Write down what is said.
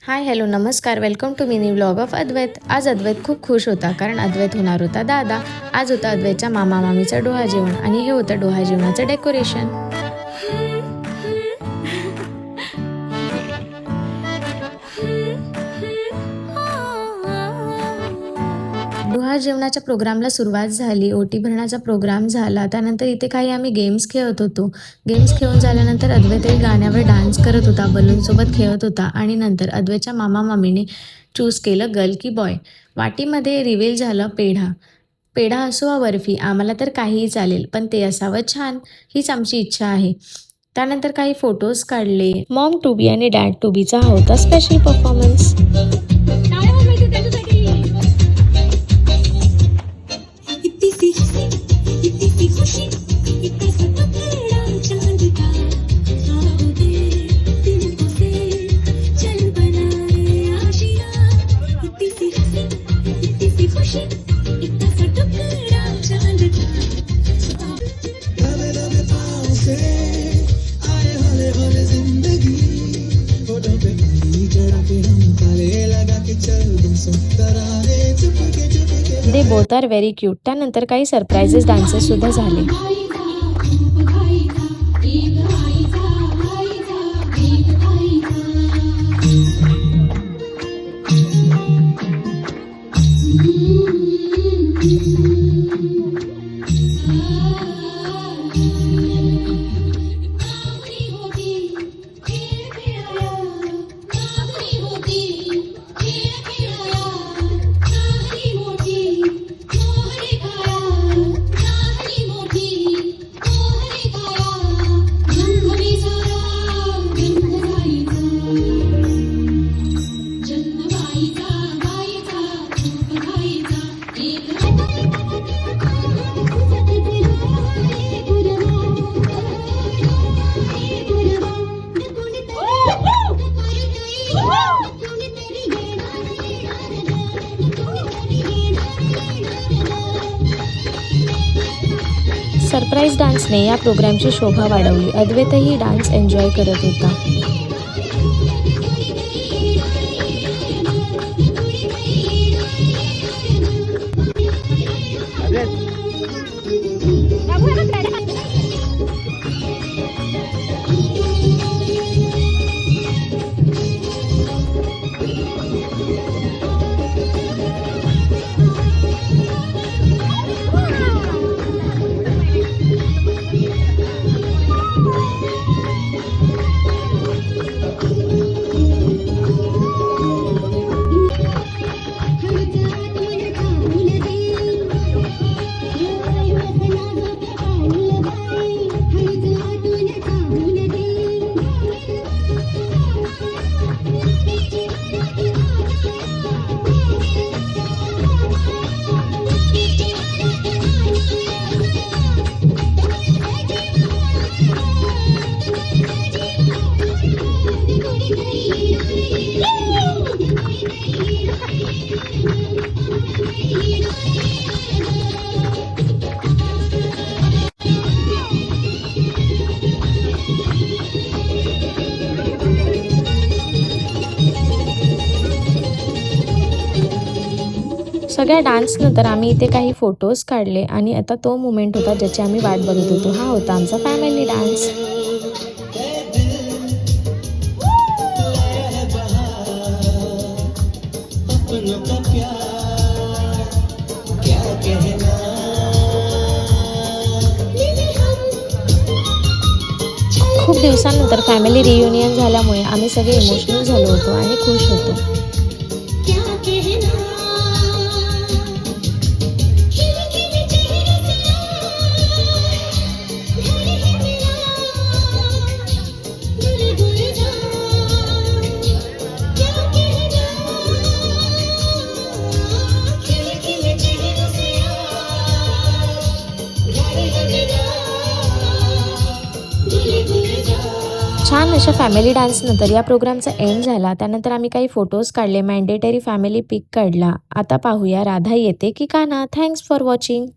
हाय hello नमस्कार, welcome to mini vlog of Advait. आज अद्वैत खूप खुश होता कारण अद्वैत होणार होता दादा। आज होता अद्वैतच्या मामा मामीचं डोहा जेवण आणि हे होतं डोहा जेवणाचं डेकोरेशन। डोहा जेवणाच्या प्रोग्रामला सुरुवात झाली। ओटी भरण्याचा प्रोग्राम झाला, त्यानंतर इथे काही आम्ही गेम्स खेळत होतो। गेम्स खेळून झाल्यानंतर अद्वैतही गाण्यावर डान्स करत होता, बलूनसोबत खेळत होता आणि नंतर अद्वैतच्या मामा मामीने चूज केलं गर्ल की बॉय। वाटीमध्ये रिव्हील झालं पेढा। पेढा असो वा बर्फी, आम्हाला तर काहीही चालेल, पण ते असावं छान, हीच आमची इच्छा आहे। त्यानंतर काही फोटोज काढले। मॉम टू बी आणि डॅड टू बीचा हा होता special performance. They both are very cute. त्यानंतर काही सरप्राइजेस डान्सेस सुद्धा झाले। सरप्राईज डान्सने या प्रोग्रामची शोभा वाढवली। अद्वैतही डान्स एन्जॉय करत होता। सगळ्या डान्सनंतर आम्ही इथे काही फोटोज काढले आणि आता तो मोमेंट होता ज्याची आम्ही वाट बघत होतो। हा होता आमचा फॅमिली डान्स। खूप दिवसांनंतर फॅमिली रियुनियन झाल्यामुळे आम्ही सगळे इमोशनल झालो होतो आणि खुश होतो। छान अशा फॅमिली डान्सनंतर या प्रोग्रामचा एंड झाला। त्यानंतर आम्ही काही फोटोज काढले, मॅन्डेटरी फॅमिली पिक काढला। आता पाहूया राधा येते की कान्हा। Thanks for watching.